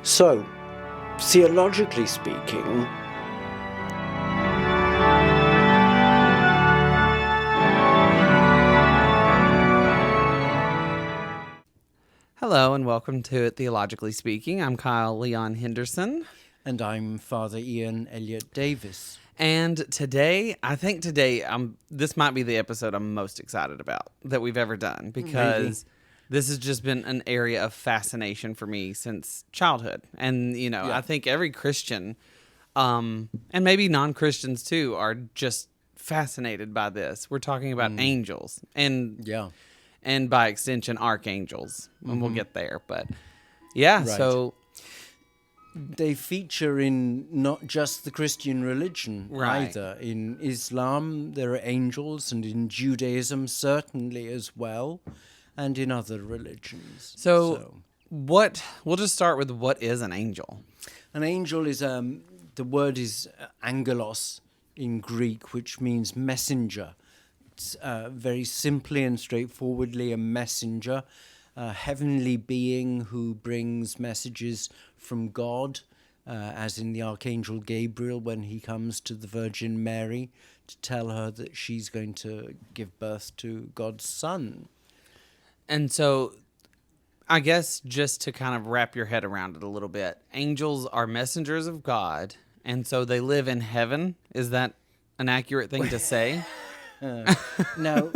So, theologically speaking, hello and welcome to Theologically Speaking. I'm Kyle Leon Henderson. and I'm Father Ian Elliott Davis. And today, this might be the episode I'm most excited about that we've ever done, because this has just been an area of fascination for me since childhood. And, I think every Christian, and maybe non-Christians too, are just fascinated by this. We're talking about angels and by extension, archangels. And we'll get there. But so they feature in not just the Christian religion either. In Islam, there are angels, and in Judaism, certainly as well, and in other religions. So we'll just start with, what is an angel? An angel is, the word is angelos in Greek, which means messenger. It's very simply and straightforwardly a messenger, a heavenly being who brings messages from God, as in the Archangel Gabriel when he comes to the Virgin Mary to tell her that she's going to give birth to God's Son. And so I guess just to kind of wrap your head around it a little bit, angels are messengers of God, and so they live in heaven. Is that an accurate thing to say? Now,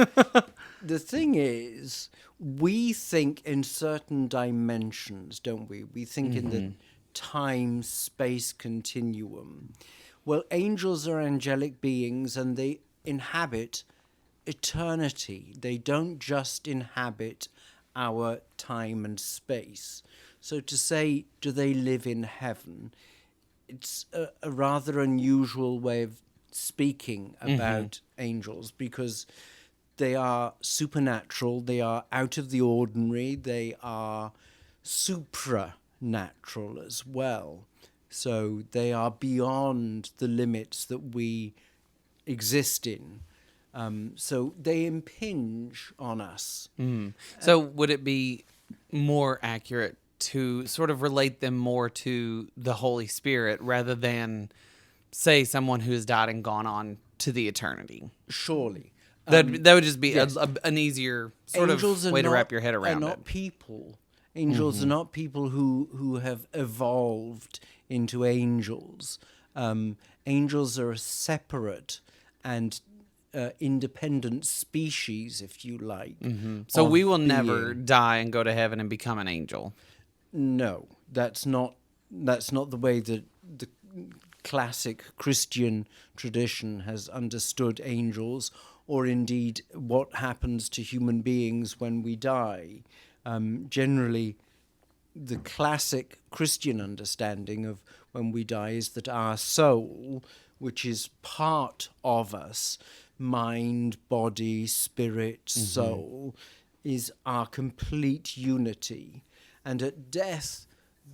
the thing is, we think in certain dimensions, don't we? We think in the time-space continuum. Well, angels are angelic beings, and they inhabit eternity. They don't just inhabit our time and space. So to say, do they live in heaven? It's a rather unusual way of speaking about angels, because they are supernatural, they are out of the ordinary, they are supranatural as well. So they are beyond the limits that we exist in. So they impinge on us. So would it be more accurate to sort of relate them more to the Holy Spirit rather than, say, someone who has died and gone on to the eternity? Surely. That would just be an easier sort Angels of way to wrap your head around are not it. people. Angels are not people who have evolved into angels. Angels are a separate and independent species, if you like. So we will never die and go to heaven and become an angel. No, that's not the way that the classic Christian tradition has understood angels, or indeed what happens to human beings when we die. Generally, the classic Christian understanding of when we die is that our soul, which is part of us, mind, body, spirit, soul, is our complete unity. And at death,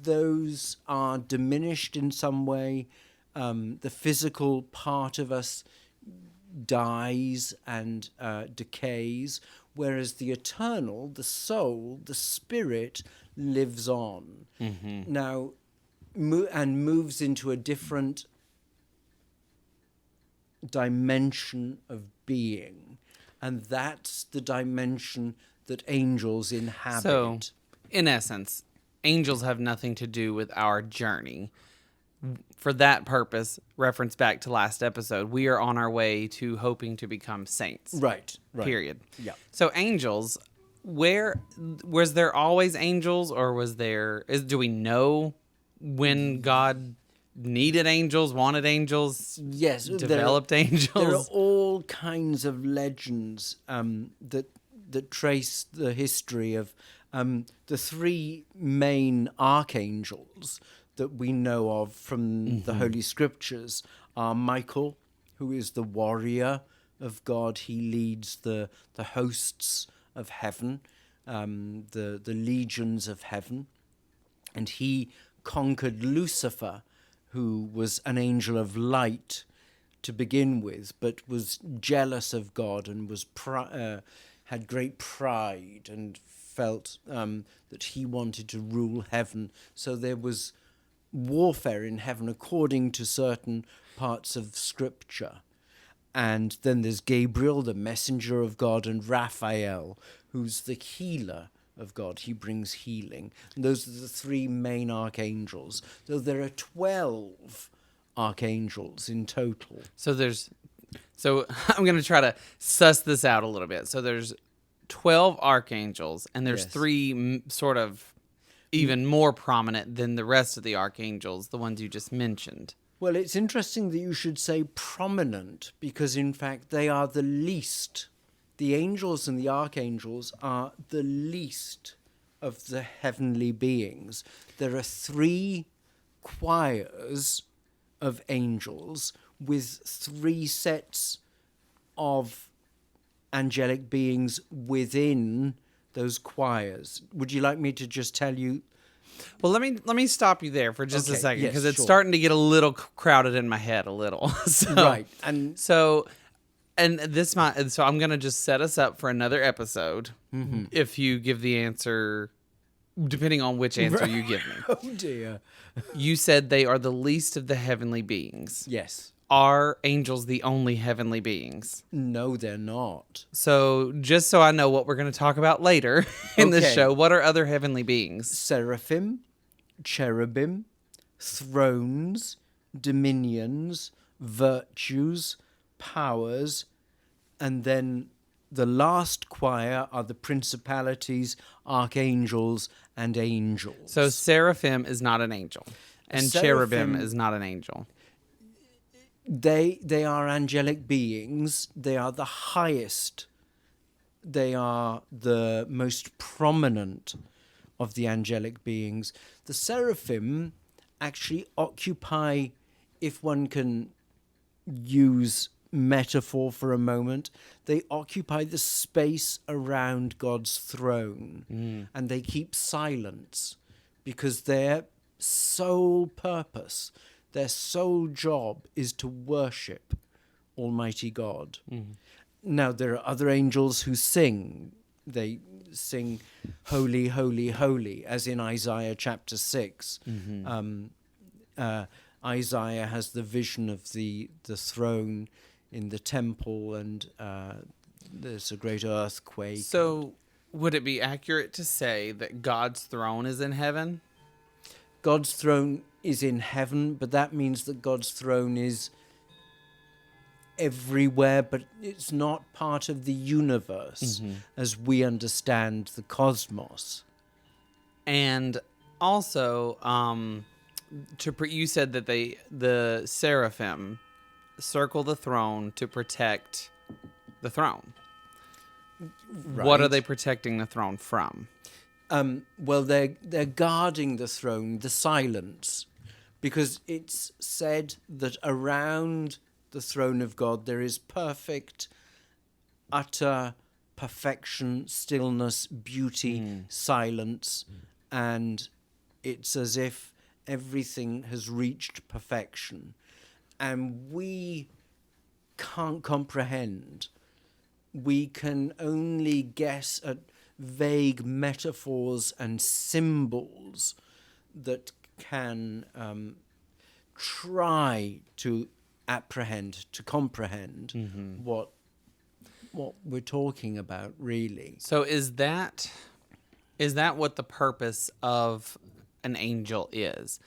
those are diminished in some way. The physical part of us dies and decays, whereas the eternal, the soul, the spirit, lives on. Now, and moves into a different dimension of being. And that's the dimension that angels inhabit. So, in essence, angels have nothing to do with our journey. For that purpose, reference back to last episode, we are on our way to hoping to become saints. Right. Period. Yeah. So angels, was there always angels, or do we know when God needed angels, wanted angels, yes, developed angels? There are all kinds of legends that trace the history of the three main archangels that we know of from the Holy Scriptures are Michael, who is the warrior of God. He leads the hosts of heaven, the legions of heaven. And he conquered Lucifer, who was an angel of light to begin with, but was jealous of God and was had great pride and felt that he wanted to rule heaven. So there was warfare in heaven according to certain parts of Scripture. And then there's Gabriel, the messenger of God, and Raphael, who's the healer of God. He brings healing. And those are the three main archangels. So there are 12 archangels in total. So I'm going to try to suss this out a little bit. So there's 12 archangels, and there's Yes. three sort of even more prominent than the rest of the archangels, the ones you just mentioned. Well, it's interesting that you should say prominent, because in fact they are the least. The angels and the archangels are the least of the heavenly beings. There are 3 choirs of angels with 3 sets of angelic beings within those choirs. Would you like me to just tell you? Well, let me stop you there for just a Okay, second, yes, because it's sure. starting to get a little crowded in my head a little. So, Right, and so I'm gonna just set us up for another episode if you give the answer, depending on which answer you give me. oh dear. You said they are the least of the heavenly beings. Yes. Are angels the only heavenly beings? No, they're not. So just so I know what we're going to talk about later in this Okay. show, what are other heavenly beings? Seraphim, cherubim, thrones, dominions, virtues, powers, and then the last choir are the principalities, archangels, and angels. So seraphim is not an angel, and cherubim Seraphim- is not an angel. They are angelic beings. They are the highest. They are the most prominent of the angelic beings. The seraphim actually occupy, if one can use metaphor for a moment, they occupy the space around God's throne, and they keep silence because their sole purpose, their sole job is to worship Almighty God. Now, there are other angels who sing. They sing, holy, holy, holy, as in Isaiah chapter 6. Isaiah has the vision of the throne in the temple, and there's a great earthquake. So would it be accurate to say that God's throne is in heaven? God's throne is in heaven, but that means that God's throne is everywhere, but it's not part of the universe as we understand the cosmos. And also, you said that the seraphim circle the throne to protect the throne. What are Right. they protecting the throne from? Well, they're guarding the throne, the silence, because it's said that around the throne of God there is perfect, utter perfection, stillness, beauty, silence, and it's as if everything has reached perfection. And we can't comprehend. We can only guess at vague metaphors and symbols that can try to apprehend, to comprehend what we're talking about, really. So is that what the purpose of an angel is?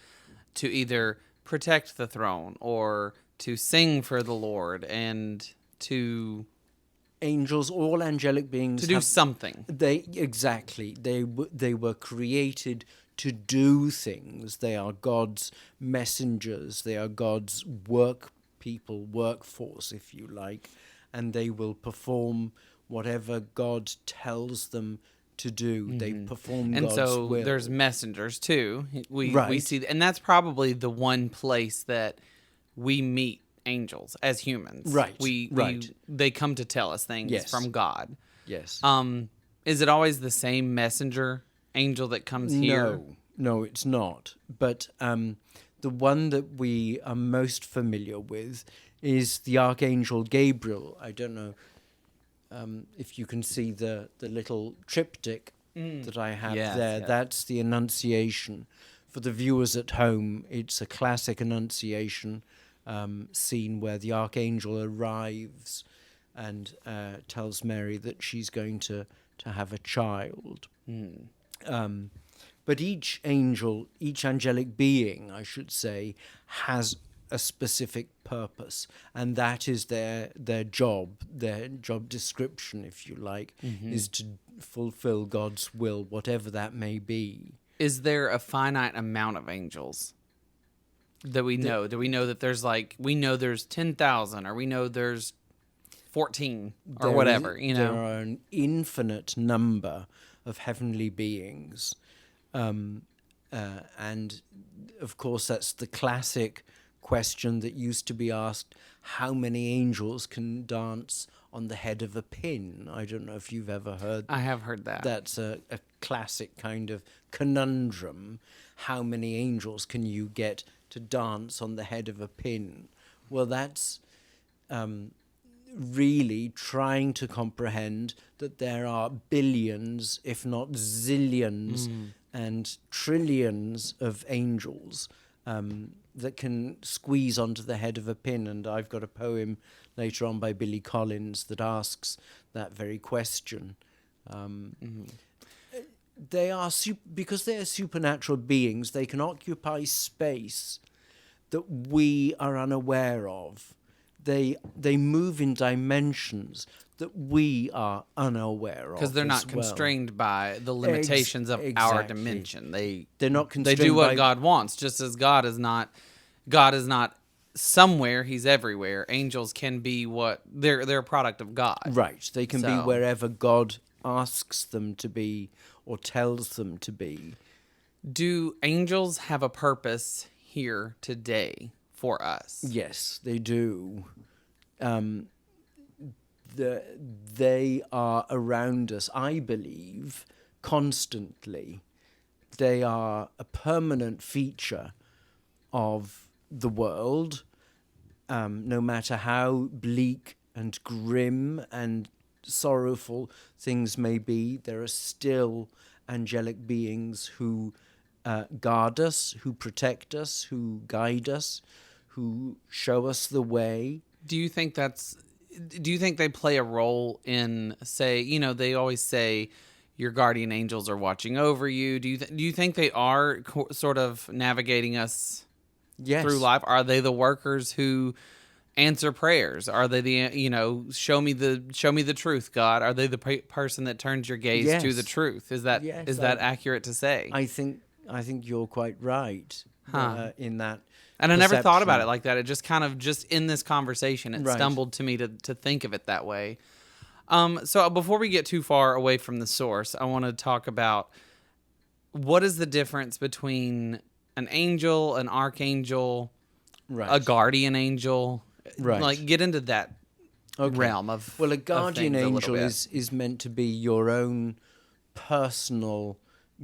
To either protect the throne or to sing for the Lord and to Angels, all angelic beings, do have- something. They were created to do things. They are God's messengers. They are God's workforce, if you like, and they will perform whatever God tells them to do. They perform And God's so will. there's messengers too. We Right. see, and that's probably the one place that we meet angels as humans. Right, right. They come to tell us things Yes. from God. Yes. Is it always the same messenger angel that comes here? No, it's not. But the one that we are most familiar with is the Archangel Gabriel. I don't know if you can see the little triptych that I have Yes, there. yes. That's the Annunciation. for the viewers at home, it's a classic Annunciation scene where the archangel arrives and tells Mary that she's going to have a child. But each angel, each angelic being, I should say, has a specific purpose, and that is their job description, if you like, is to fulfill God's will, whatever that may be. Is there a finite amount of angels that we know? Do we know that there's we know there's 10,000, or we know there's 14, or whatever, There are an infinite number of heavenly beings. And of course, that's the classic question that used to be asked: how many angels can dance on the head of a pin? I don't know if you've ever heard. I have heard that. That's a classic kind of conundrum. How many angels can you get to dance on the head of a pin? Well, that's really trying to comprehend that there are billions, if not zillions, and trillions of angels that can squeeze onto the head of a pin. And I've got a poem later on by Billy Collins that asks that very question. They are because they are supernatural beings, they can occupy space that we are unaware of. They move in dimensions that we are unaware of. Because they're not constrained by the limitations of our dimension. They're not constrained. They do what God wants, just as God is not somewhere, he's everywhere. Angels can be they're a product of God. Right. They can be wherever God asks them to be or tells them to be. Do angels have a purpose here today for us? Yes, they do. They are around us, I believe, constantly. They are a permanent feature of the world, no matter how bleak and grim and sorrowful things may be. There are still angelic beings who guard us, who protect us, who guide us, who show us the way. Do you think they play a role in, say, they always say your guardian angels are watching over you? Do you think they are sort of navigating us through life? Are they the workers who answer prayers? Are they the show me the truth, God? Are they the person that turns your gaze to the truth? Is that accurate to say? I think you're quite right in that. And I never thought about it like that. It just kind of in this conversation, it stumbled to me to think of it that way. So before we get too far away from the source, I want to talk about what is the difference between an angel, an archangel, a guardian angel. Right. Get into that realm of. Well, a guardian angel is meant to be your own personal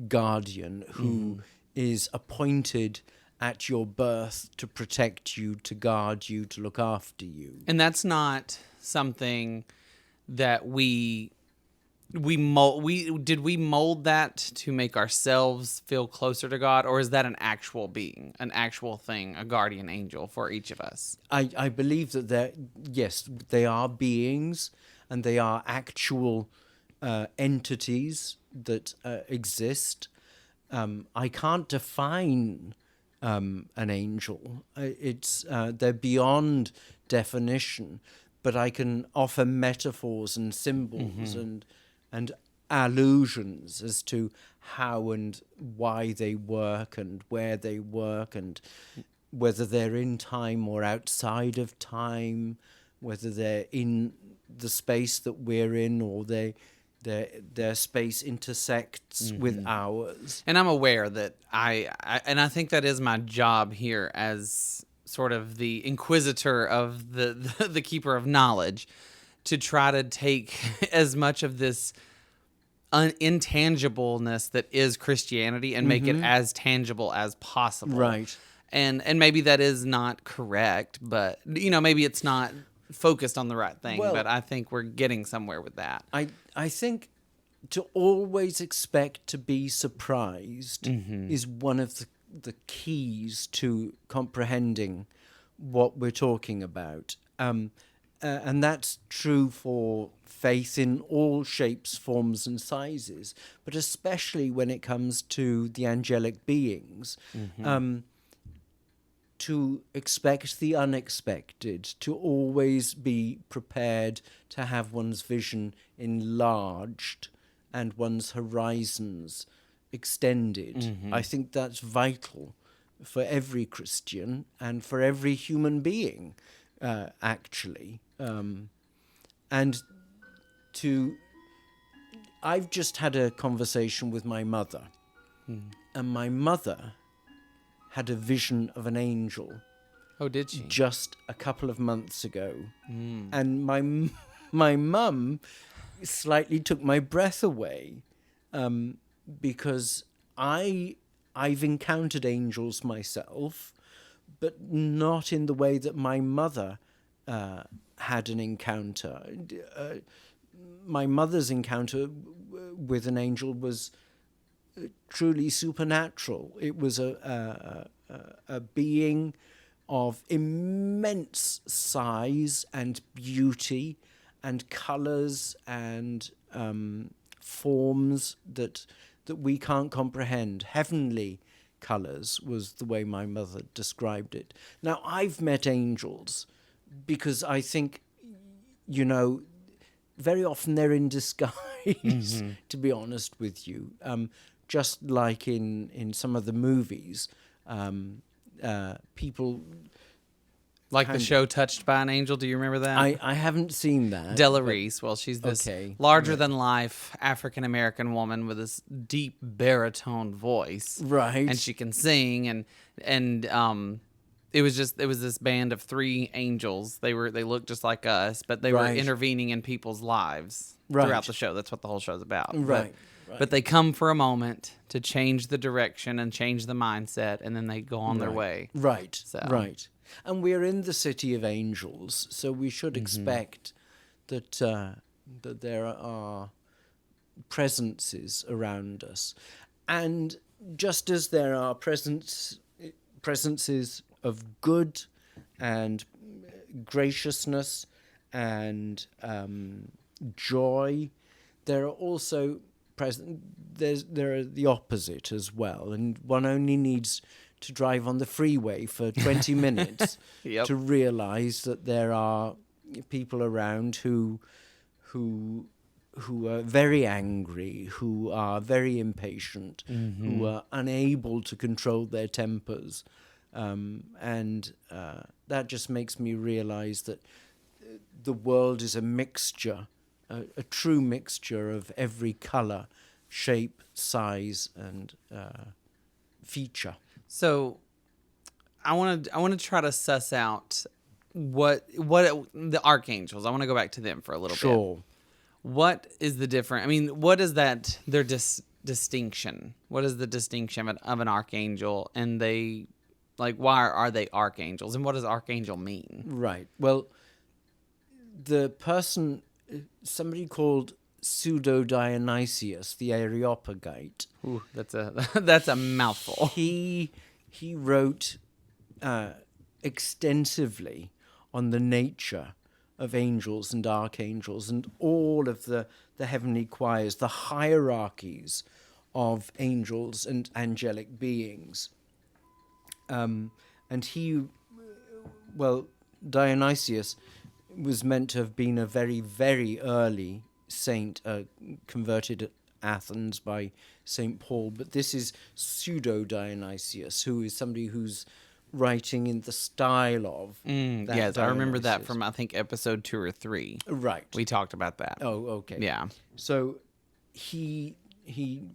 guardian who is appointed at your birth to protect you, to guard you, to look after you. And that's not something that we mold that to make ourselves feel closer to God, or is that an actual being, an actual thing, a guardian angel for each of us? I believe that they are beings, and they are actual entities that exist. I can't define an angel. They're beyond definition, but I can offer metaphors and symbols and allusions as to how and why they work and where they work and whether they're in time or outside of time, whether they're in the space that we're in or their space intersects with ours. And I'm aware that I think that is my job here as sort of the inquisitor of the keeper of knowledge, to try to take as much of this intangibleness that is Christianity and make it as tangible as possible. Right. And maybe that is not correct, but maybe it's not focused on the right thing, but I think we're getting somewhere with that. I think to always expect to be surprised is one of the keys to comprehending what we're talking about. And that's true for faith in all shapes, forms, and sizes, but especially when it comes to the angelic beings. To expect the unexpected, to always be prepared to have one's vision enlarged and one's horizons extended. I think that's vital for every Christian and for every human being, actually. And I've just had a conversation with my mother, and my mother had a vision of an angel. Oh, did she? Just a couple of months ago. And my mum slightly took my breath away, because I've encountered angels myself, but not in the way that my mother had an encounter. My mother's encounter with an angel was truly supernatural. It was a being of immense size and beauty and colours and forms that we can't comprehend. Heavenly colours was the way my mother described it. Now, I've met angels because I think, very often they're in disguise, to be honest with you. Just like in some of the movies, people... Like the show Touched by an Angel, do you remember that? I haven't seen that. Della Reese, well, she's this larger-than-life African-American woman with this deep baritone voice. Right. And she can sing, and it was this band of 3 angels. They looked just like us, but they were intervening in people's lives throughout the show. That's what the whole show's about. Right. But they come for a moment to change the direction and change the mindset, and then they go on their way. Right. So. Right. And we're in the city of angels, so we should expect that that there are presences around us. And just as there are presences of good and graciousness and joy, there are also there are the opposite as well, and one only needs to drive on the freeway for 20 minutes to realize that there are people around who are very angry, who are very impatient, who are unable to control their tempers, and that just makes me realize that the world is a mixture, a true mixture of every color, shape, size, and feature. So, I want to try to suss out what the archangels. I want to go back to them for a little bit. Sure. What is the difference? I mean, what is that? Their distinction. What is the distinction of an archangel? And why are they archangels? And what does archangel mean? Right. Well, the person, somebody called Pseudo-Dionysius, the Areopagite. Ooh, that's a mouthful. He wrote extensively on the nature of angels and archangels and all of the heavenly choirs, the hierarchies of angels and angelic beings. And Dionysius was meant to have been a very, very early saint, converted at Athens by St. Paul, but this is Pseudo-Dionysius, who is somebody who's writing in the style of that yes, Dionysius. I remember that from, I think, episode 2 or 3. Right. We talked about that. Oh, okay. Yeah. So he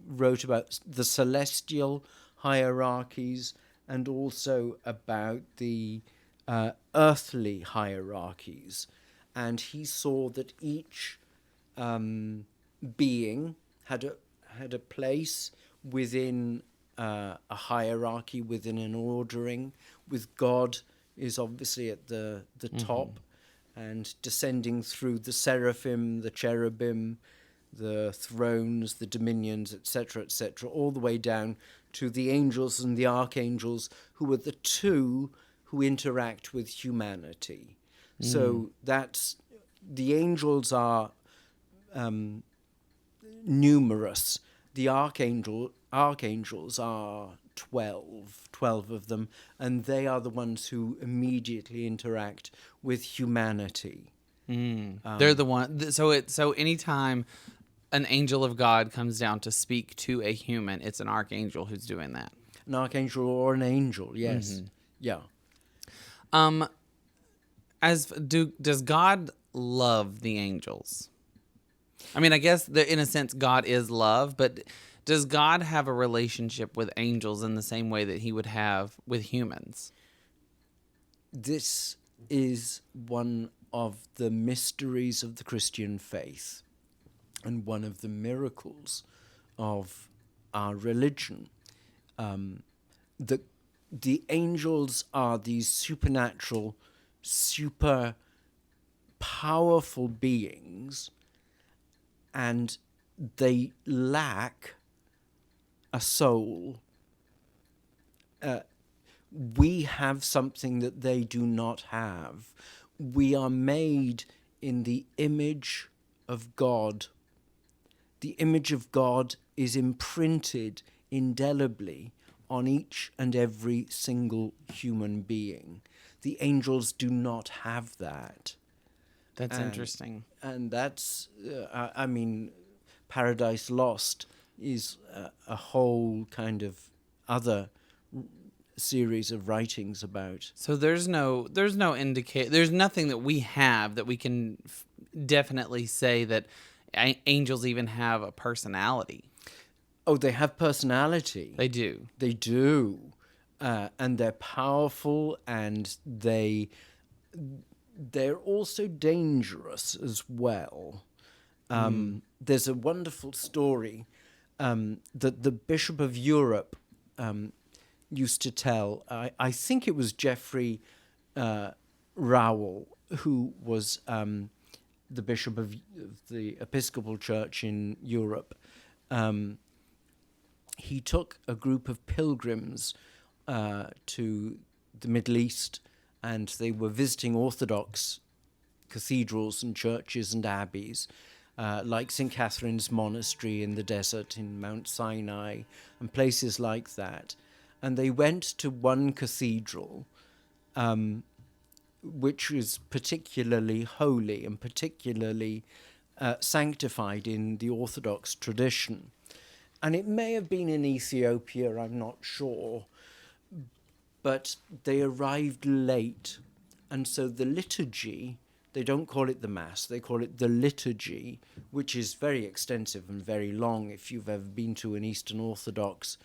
wrote about the celestial hierarchies and also about the earthly hierarchies. And he saw that each being had a place within a hierarchy, within an ordering, with God is obviously at the top, and descending through the seraphim, the cherubim, the thrones, the dominions, etc., all the way down to the angels and the archangels, who are the two who interact with humanity. So that's the angels are numerous. The archangels are 12 of them, and they are the ones who immediately interact with humanity. They're the one. So anytime an angel of God comes down to speak to a human, it's an archangel who's doing that. An archangel or an angel, yes. Yeah. Does God love the angels? I mean, I guess in a sense God is love, but does God have a relationship with angels in the same way that he would have with humans? This is one of the mysteries of the Christian faith and one of the miracles of our religion. The angels are these supernatural, super powerful beings, and they lack a soul. We have something that they do not have. We are made in the image of God. The image of God is imprinted indelibly on each and every single human being. The angels do not have that. That's interesting. And that's, Paradise Lost is a whole kind of other series of writings about. So there's nothing that we have that we can definitely say that angels even have a personality. Oh, they have personality. They do. They do. And they're powerful, and they're also dangerous as well. There's a wonderful story that the Bishop of Europe used to tell. I think it was Geoffrey Rowell, who was the Bishop of the Episcopal Church in Europe. He took a group of pilgrims to the Middle East, and they were visiting Orthodox cathedrals and churches and abbeys, like St. Catherine's Monastery in the desert in Mount Sinai and places like that. And they went to one cathedral, which is particularly holy and particularly sanctified in the Orthodox tradition. And it may have been in Ethiopia, I'm not sure, but they arrived late. And so the liturgy, they don't call it the Mass, they call it the liturgy, which is very extensive and very long if you've ever been to an Eastern Orthodox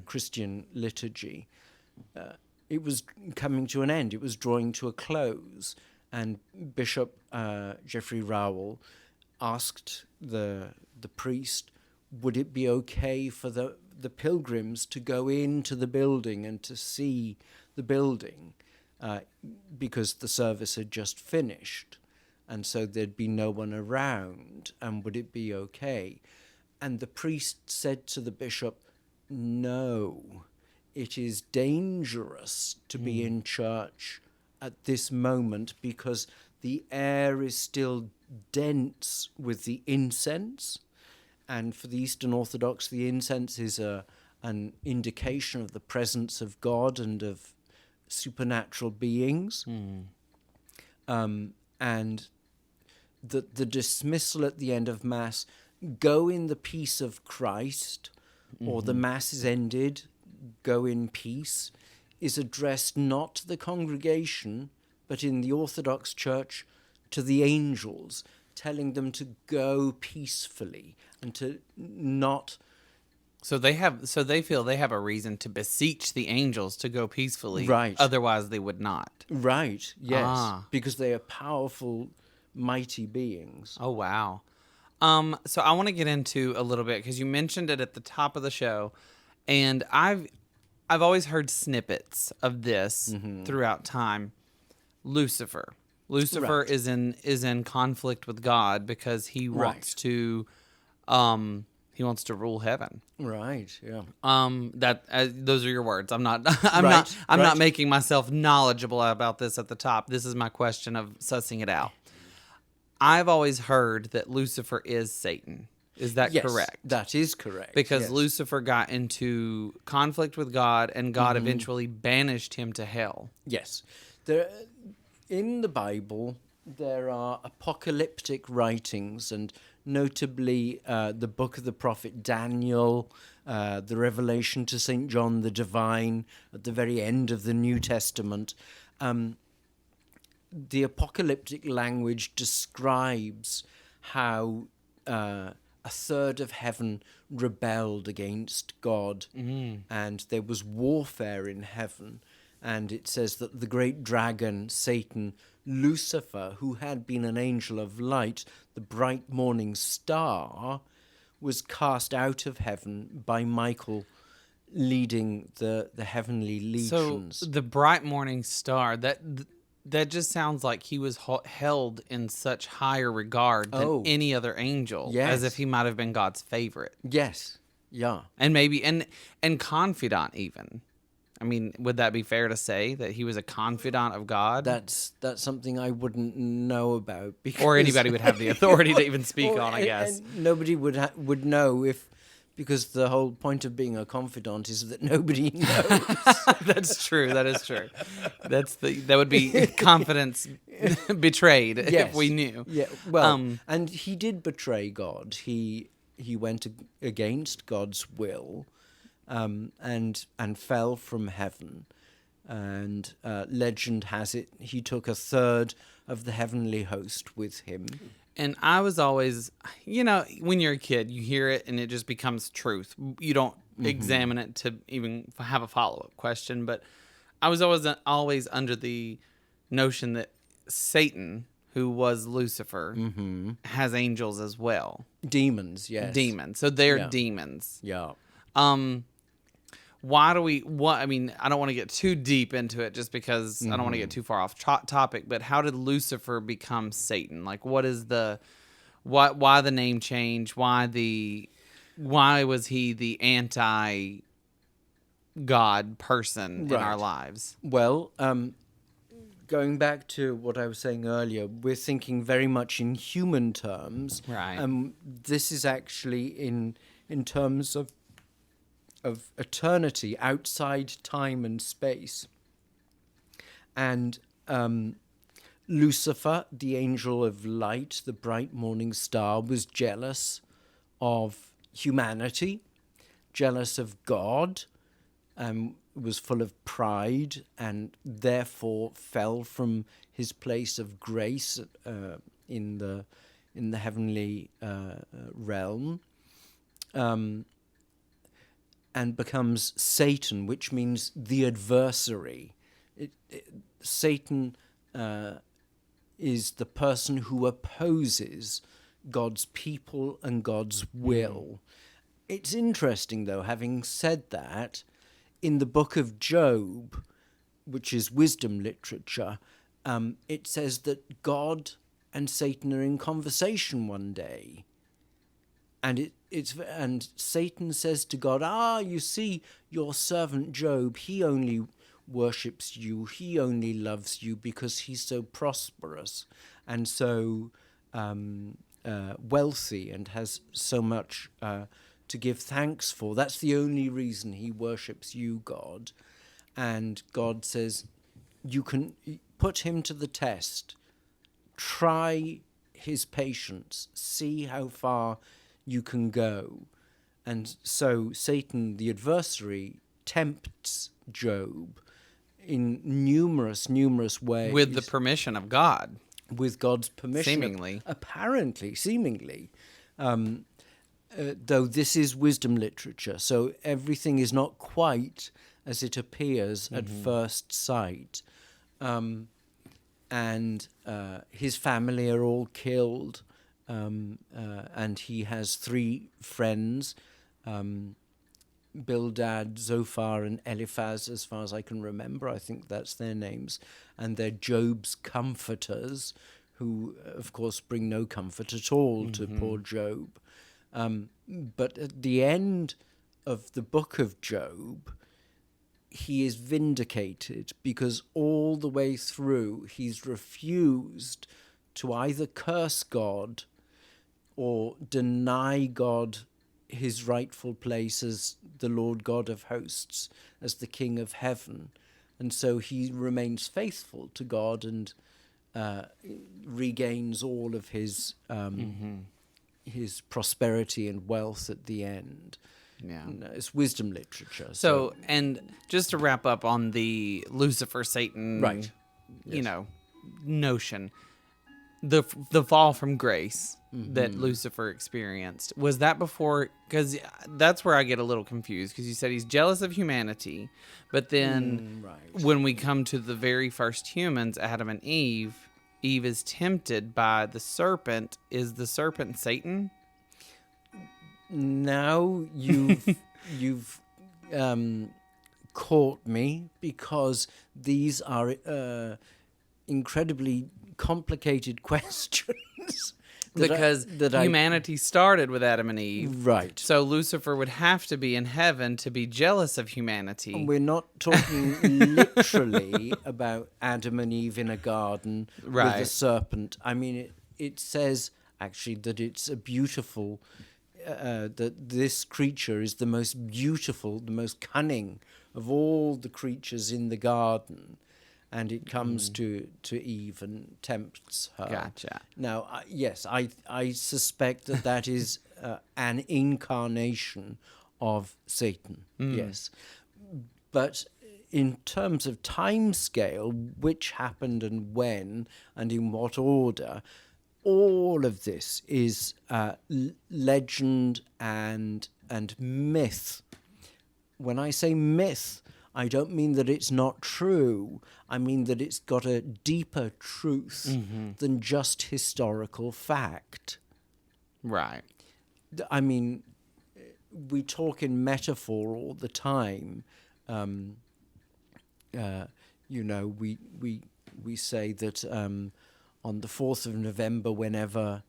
Christian liturgy. It was coming to an end, it was drawing to a close. And Bishop Geoffrey Rowell asked the priest, would it be okay for the pilgrims to go into the building and to see the building, because the service had just finished, and so there'd be no one around, and would it be okay? And the priest said to the bishop, no, it is dangerous to be in church at this moment because the air is still dense with the incense. And for the Eastern Orthodox, the incense is an indication of the presence of God and of supernatural beings. And the dismissal at the end of Mass, go in the peace of Christ, or the Mass is ended, go in peace, is addressed not to the congregation, but in the Orthodox Church to the angels, telling them to go peacefully and to not. So they feel they have a reason to beseech the angels to go peacefully. Right. Otherwise they would not. Right, yes. Because they are powerful, mighty beings. Oh, wow. So I want to get into a little bit, because you mentioned it at the top of the show, and I've always heard snippets of this throughout time. Lucifer. Lucifer Right. is in conflict with God because he wants to rule heaven. Right. Yeah. Those are your words. I'm not Right. I'm not Right. making myself knowledgeable about this at the top. This is my question of sussing it out. I've always heard that Lucifer is Satan. Is that Yes, correct? that is correct. Because yes. Lucifer got into conflict with God and God eventually banished him to hell. Yes. There, in the Bible, there are apocalyptic writings, and notably the book of the prophet Daniel, the Revelation to St. John the Divine at the very end of the New Testament. The apocalyptic language describes how a third of heaven rebelled against God, and there was warfare in heaven. And it says that the great dragon, Satan, Lucifer, who had been an angel of light, the bright morning star, was cast out of heaven by Michael leading the heavenly legions. So the bright morning star, that just sounds like he was held in such higher regard than any other angel, as if Yes. he might have been God's favorite. Yes. Yeah. And maybe and confidant even. I mean, would that be fair to say that he was a confidant of God? That's something I wouldn't know about, because Or anybody would have the authority to even speak on, I guess. and nobody would know, if because the whole point of being a confidant is that nobody knows. That's true. That is true. That would be confidence betrayed if we knew. Yeah. Well, and he did betray God. He went against God's will, and fell from heaven. And legend has it he took a third of the heavenly host with him. And I was always, when you're a kid, you hear it and it just becomes truth. You don't examine it to even have a follow-up question. But I was always under the notion that Satan, who was Lucifer, has angels as well. Demons, yes. Demons. So they're demons. Yeah. Why do we? I mean, I don't want to get too deep into it, just because I don't want to get too far off topic. But how did Lucifer become Satan? Like, what is why the name change? Why was he the anti-God person in our lives? Well, going back to what I was saying earlier, we're thinking very much in human terms. Right. This is actually in terms of eternity, outside time and space. And Lucifer, the angel of light, the bright morning star, was jealous of humanity, jealous of God, was full of pride, and therefore fell from his place of grace in the heavenly realm. And becomes Satan, which means the adversary. Satan is the person who opposes God's people and God's will. It's interesting, though, having said that, in the book of Job, which is wisdom literature, it says that God and Satan are in conversation one day. And and Satan says to God, you see, your servant Job, he only worships you, he only loves you because he's so prosperous and so wealthy and has so much to give thanks for. That's the only reason he worships you, God. And God says, you can put him to the test. Try his patience. See how far you can go. And so Satan, the adversary, tempts Job in numerous ways. With the permission of God. With God's permission. Seemingly. Seemingly. Though this is wisdom literature, so everything is not quite as it appears at first sight. And his family are all killed. And he has 3 friends, Bildad, Zophar, and Eliphaz, as far as I can remember. I think that's their names. And they're Job's comforters, who, of course, bring no comfort at all to poor Job. But at the end of the book of Job, he is vindicated because all the way through he's refused to either curse God or deny God his rightful place as the Lord God of hosts, as the King of heaven. And so he remains faithful to God and regains all of his prosperity and wealth at the end. Yeah. It's wisdom literature. So, and just to wrap up on the Lucifer, Satan, Right. you know, notion, the fall from grace that Lucifer experienced, was that before? Because that's where I get a little confused, because you said he's jealous of humanity, but then when we come to the very first humans, Adam and Eve is tempted by the serpent. Is the serpent Satan? Now you've caught me, because these are incredibly complicated questions. Because humanity started with Adam and Eve. Right. So Lucifer would have to be in heaven to be jealous of humanity. And we're not talking literally about Adam and Eve in a garden with a serpent. I mean, it says actually that it's a beautiful, that this creature is the most beautiful, the most cunning of all the creatures in the garden. And it comes to Eve and tempts her. Gotcha. Now, yes, I suspect that is an incarnation of Satan. Yes, but in terms of time scale, which happened and when and in what order, all of this is legend and myth. When I say myth, I don't mean that it's not true. I mean that it's got a deeper truth than just historical fact. Right. I mean, we talk in metaphor all the time. You know, we say that on the 4th of November, whenever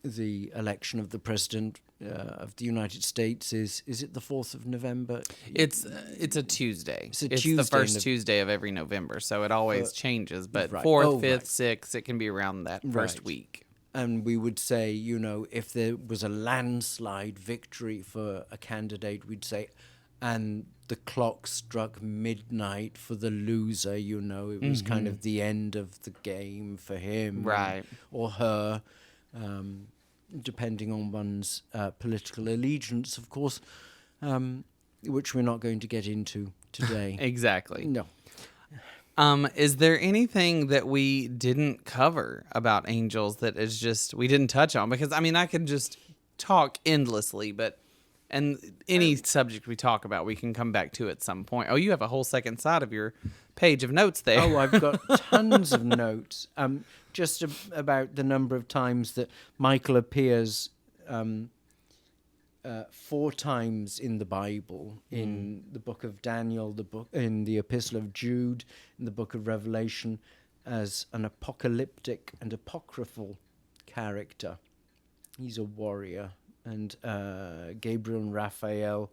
the election of the president of the United States is it the 4th of November? It's a Tuesday. It's the first Tuesday of every November, so it always changes. But 4th, 5th, 6th, it can be around that first week. And we would say, you know, if there was a landslide victory for a candidate, we'd say, and the clock struck midnight for the loser, you know, it was kind of the end of the game for him or her. Depending on one's political allegiance, of course, which we're not going to get into today. Exactly. No. Is there anything that we didn't cover about angels that is just we didn't touch on? Because, I mean, I could just talk endlessly, and any subject we talk about, we can come back to at some point. Oh, you have a whole second side of your page of notes there. Oh, I've got tons of notes. Just about the number of times that Michael appears 4 times in the Bible, in the book of Daniel, in the Epistle of Jude, in the book of Revelation, as an apocalyptic and apocryphal character. He's a warrior. And Gabriel and Raphael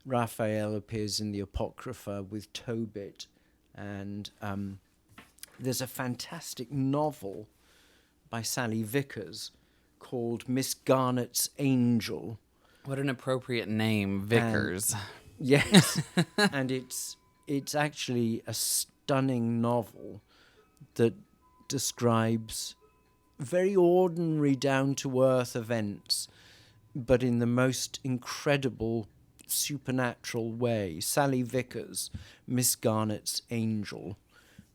appears in the Apocrypha with Tobit. And there's a fantastic novel by Sally Vickers called Miss Garnet's Angel. What an appropriate name, Vickers. Yes. And it's actually a stunning novel that describes very ordinary, down-to-earth events, but in the most incredible supernatural way. Sally Vickers, Miss Garnet's Angel.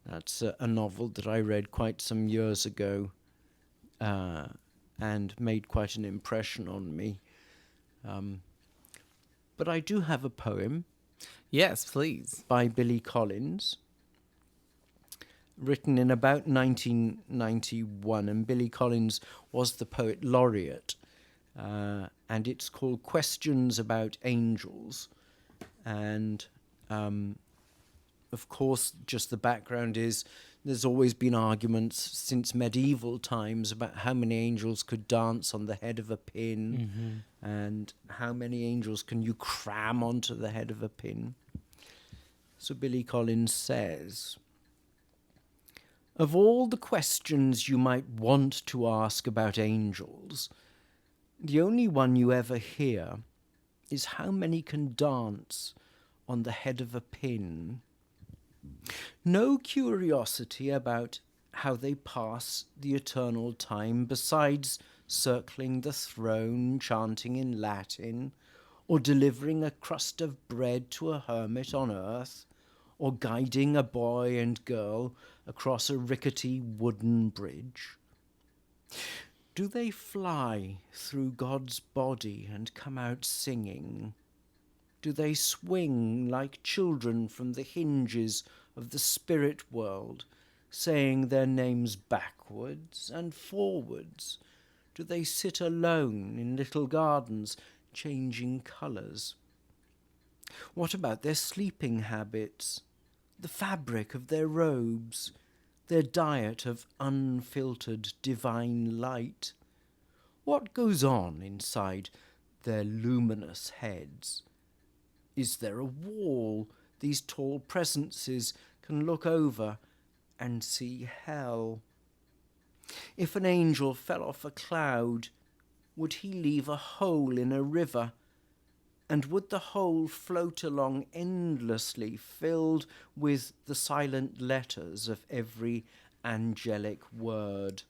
That's a novel that I read quite some years ago and made quite an impression on me. But I do have a poem. Yes, please. By Billy Collins, written in about 1991, and Billy Collins was the poet laureate. and it's called Questions About Angels. And of course, just the background is there's always been arguments since medieval times about how many angels could dance on the head of a pin, and how many angels can you cram onto the head of a pin. So Billy Collins says, of all the questions you might want to ask about angels, the only one you ever hear is how many can dance on the head of a pin. No curiosity about how they pass the eternal time besides circling the throne, chanting in Latin, or delivering a crust of bread to a hermit on earth, or guiding a boy and girl across a rickety wooden bridge. Do they fly through God's body and come out singing? Do they swing like children from the hinges of the spirit world, saying their names backwards and forwards? Do they sit alone in little gardens, changing colours? What about their sleeping habits, the fabric of their robes, their diet of unfiltered divine light? What goes on inside their luminous heads? Is there a wall these tall presences can look over and see hell? If an angel fell off a cloud, would he leave a hole in a river? And would the hole float along endlessly, filled with the silent letters of every angelic word?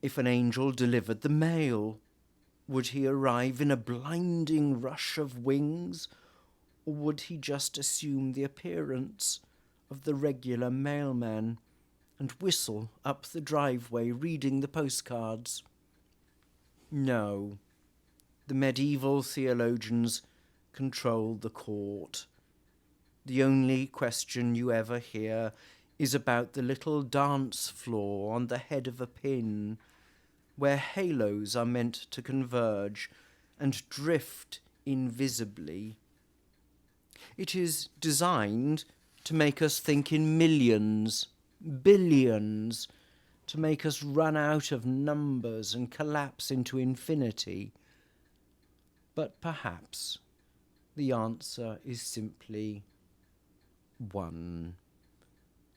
If an angel delivered the mail, would he arrive in a blinding rush of wings, or would he just assume the appearance of the regular mailman and whistle up the driveway reading the postcards? No. The medieval theologians control the court. The only question you ever hear is about the little dance floor on the head of a pin, where halos are meant to converge and drift invisibly. It is designed to make us think in millions, billions, to make us run out of numbers and collapse into infinity. But perhaps the answer is simply one.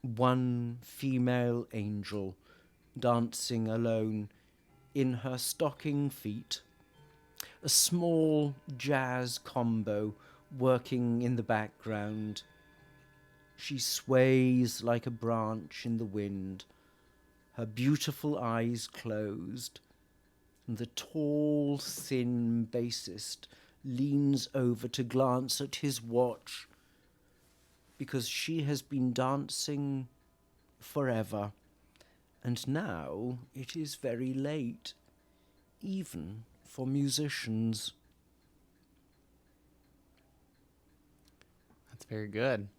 One female angel dancing alone in her stocking feet, a small jazz combo working in the background. She sways like a branch in the wind, her beautiful eyes closed, and the tall, thin bassist leans over to glance at his watch, because she has been dancing forever, and now it is very late, even for musicians. That's very good.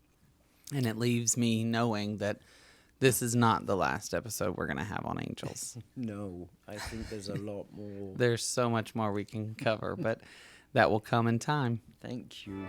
And it leaves me knowing that this is not the last episode we're going to have on angels. No, I think there's a lot more. There's so much more we can cover, but that will come in time. Thank you.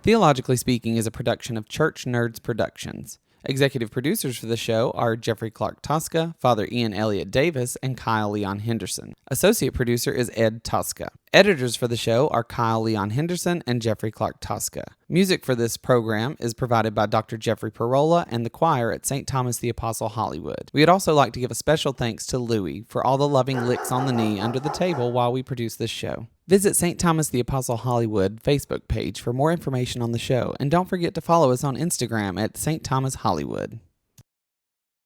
Theologically Speaking is a production of Church Nerds Productions. Executive producers for the show are Jeffrey Clark Tosca, Father Ian Elliott Davis, and Kyle Leon Henderson. Associate producer is Ed Tosca. Editors for the show are Kyle Leon Henderson and Jeffrey Clark Tosca. Music for this program is provided by Dr. Jeffrey Parola and the choir at St. Thomas the Apostle Hollywood. We would also like to give a special thanks to Louie for all the loving licks on the knee under the table while we produce this show. Visit St. Thomas the Apostle Hollywood Facebook page for more information on the show, and don't forget to follow us on Instagram at St. Thomas Hollywood.